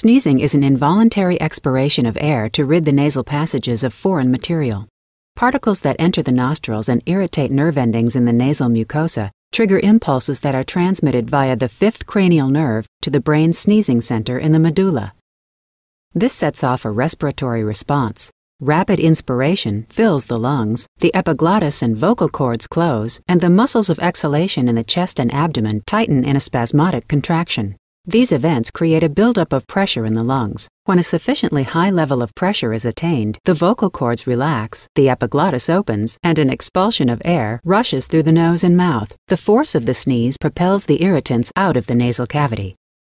Sneezing is an involuntary expiration of air to rid the nasal passages of foreign material. Particles that enter the nostrils and irritate nerve endings in the nasal mucosa trigger impulses that are transmitted via the fifth cranial nerve to the brain's sneezing center in the medulla. This sets off a respiratory response. Rapid inspiration fills the lungs, the epiglottis and vocal cords close, and the muscles of exhalation in the chest and abdomen tighten in a spasmodic contraction. These events create a buildup of pressure in the lungs. When a sufficiently high level of pressure is attained, the vocal cords relax, the epiglottis opens, and an expulsion of air rushes through the nose and mouth. The force of the sneeze propels the irritants out of the nasal cavity.